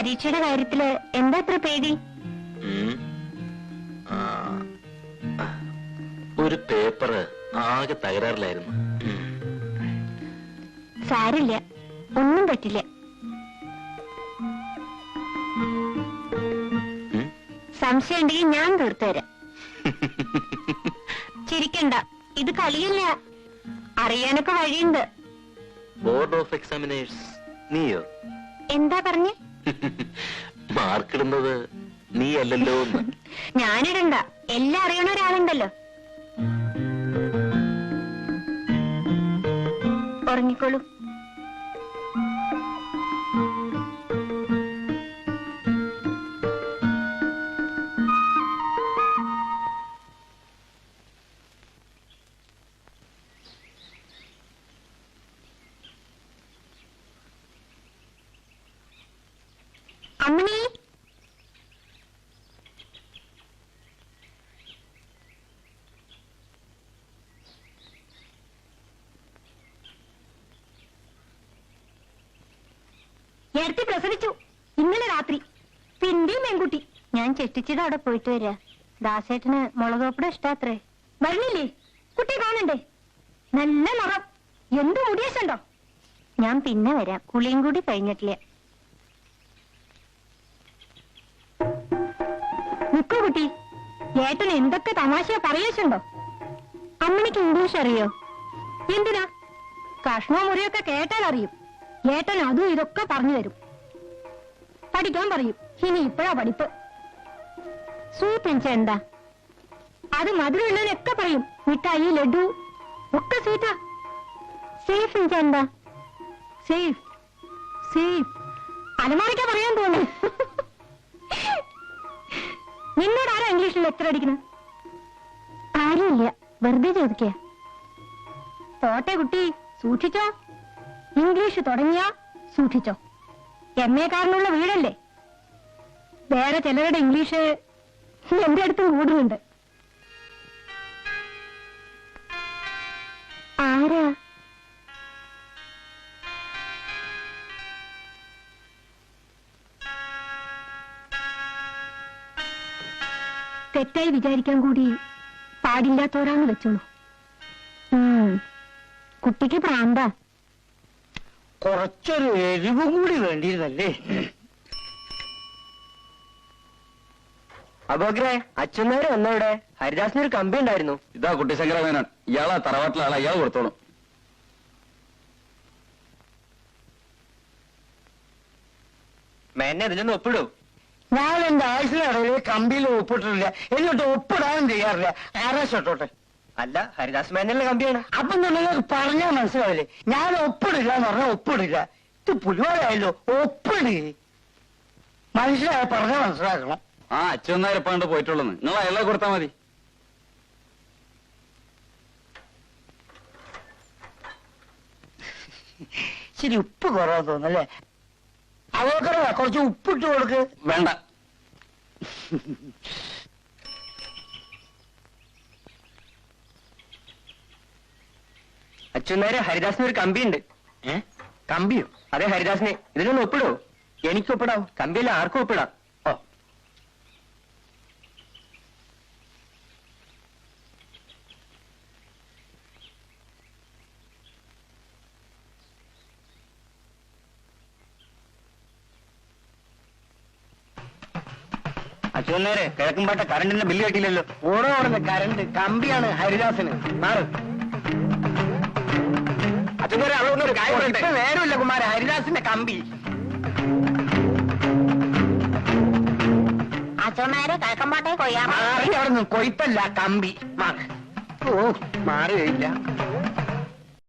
പരീക്ഷയുടെ കാര്യത്തില് എന്താ അത്ര പേടി? ഒരു പേപ്പറ് ആകെ തകരാറിലായിരുന്നു. സാരില്ല, ഒന്നും പറ്റില്ല. സംശയം ഉണ്ടെങ്കിൽ ഞാൻ തീർത്തു തരാം. ചിരിക്കണ്ട, ഇത് കളിയല്ല, അറിയാനൊക്കെ വഴിയുണ്ട്. ബോർഡ് ഓഫ് എക്സാമിനേഴ്സ് നീയോ? എന്താ പറഞ്ഞേ? മാർക്കിടുന്നത് നീ അല്ലല്ലോ. ഞാനിടണ്ട, എല്ലാം അറിയണ ഒരാളുണ്ടല്ലോ. ഉറങ്ങിക്കോളൂ. അമ്മണി, നേരത്തെ പ്രസവിച്ചു ഇന്നലെ രാത്രി. പിന്നെയും പെൺകുട്ടി. ഞാൻ ചെട്ടിച്ചിട്ട് അവിടെ പോയിട്ട് വരാ. ദാസേട്ടന് മുളകോപ്പട ഇഷ്ടാത്രേ. വരണില്ലേ? കുട്ടി കാണണ്ടേ? നല്ല നിറം, എന്ത് മുടിയസുണ്ടോ? ഞാൻ പിന്നെ വരാം, കുളിയും കൂടി കഴിഞ്ഞിട്ടില്ല. നിക്കൂ കുട്ടി, ഏട്ടൻ എന്തൊക്കെ തമാശ പറയേച്ചുണ്ടോ? അമ്മണിക്ക് ഇംഗ്ലീഷ് അറിയോ? എന്തിനാ? കഷ്ണോ മുറിയൊക്കെ കേട്ടാൽ അറിയും. ഏട്ടൻ അതും ഇതൊക്കെ പറഞ്ഞു തരും. പഠിക്കാൻ പറയും. ഇനി ഇപ്പഴാ പഠിപ്പ്. സ്വീറ്റ് എൻച്ച എന്താ? അത് മധുരമുള്ളതിനൊക്കെ പറയും. മിഠായി, ലഡു ഒക്കെ സ്വീറ്റാ. സേഫ് എൻച്ച എന്താ? സേഫ് സേഫ് അലമാരിക്കാ പറയാൻ തോന്നുന്നു. നിന്നോട് ആരാ ഇംഗ്ലീഷിൽ ലെക്ചർ അടിക്കണം? ആരുമില്ല, വെറുതെ ചോദിക്കുക. പോട്ടെ കുട്ടി, സൂക്ഷിച്ചോ. ഇംഗ്ലീഷ് തുടങ്ങിയാ സൂക്ഷിച്ചോ. MA കാരനുള്ള വീടല്ലേ. വേറെ ചിലരുടെ ഇംഗ്ലീഷ് എന്റെ അടുത്തും കൂടുന്നുണ്ട്. ആരാ? തെറ്റായി വിചാരിക്കാൻ കൂടി പാടില്ലാത്തവരാന്ന് വെച്ചോളൂ. കുട്ടിക്ക് പ്രാന്താ. കുറച്ചൊരു എരിവും കൂടി വേണ്ടിയിരുന്നല്ലേ? അബോഗ്രെ, അച്ഛനേരെ വന്നവിടെ. ഹരിദാസിനൊരു കമ്പി ഉണ്ടായിരുന്നു. ഇതാ കുട്ടി ശങ്കരമേനോൻ. ഇയാളാ തറവാട്ടിലെ ആളാ, ഇയാൾ കൊടുത്തോളും. മേനെ ഇതിലൊന്ന് ഒപ്പിടൂ. ഞാൻ എന്റെ ആയുസിനിടയിൽ കമ്പിയിൽ ഒപ്പിട്ടിട്ടില്ല, എന്നിട്ട് ഒപ്പിടാനും ചെയ്യാറില്ല. ആരാ ഷോട്ടോട്ടെ? അല്ല, ഹരിദാസ് മേനല്ലേ കമ്പിയാണ്. അപ്പം നിങ്ങൾക്ക് പറഞ്ഞാൽ മനസ്സിലാവില്ലേ? ഞാൻ ഒപ്പിടില്ല എന്ന് പറഞ്ഞാൽ ഒപ്പിടില്ല. ഇത് പുലിവാലായല്ലോ, ഒപ്പിട്. മനുഷ്യരായ പറഞ്ഞാൽ മനസ്സിലാക്കണം. ആ അച്ഛനായപ്പാണ്ട് പോയിട്ടുള്ളന്ന് നിങ്ങൾ അയാളെ കൊടുത്താൽ മതി. ശരി, ഉപ്പ് കുറവാന്ന് തോന്നല്ലേ? അവർക്ക് കുറച്ച് ഉപ്പിട്ട് കൊടുക്ക്. വേണ്ട. അച്ഛനേരെ ഹരിദാസിന് ഒരു കമ്പിയുണ്ട്. കമ്പിയോ? അതെ, ഹരിദാസിനെ. ഇതിലൊന്ന് ഒപ്പിടൂ. എനിക്ക് ഒപ്പിടാം, കമ്പിയല്ല ആർക്കും ഒപ്പിടാം. ഓ, അച്ഛനേരെ കിഴക്കുംപാട്ട കറണ്ടിന്റെ ബില്ല് കെട്ടിയില്ലല്ലോ. ഓടോടുന്ന കരണ്ട് കമ്പിയാണ് ഹരിദാസിന്. മാറ്. അച്ഛനേരെ അവിടെ ഒരു കാര്യം ഇപ്പൊ നേരമില്ല കുമാര, ഹരിദാസിന്റെ കമ്പി. അച്ഛന്മാരെ കിഴക്കമ്പാട്ടെ കൊയ്യാ. അവിടെ നിന്ന് കൊയ്ത്തല്ല, കമ്പി. ഓ, മാറി കഴിയില്ല.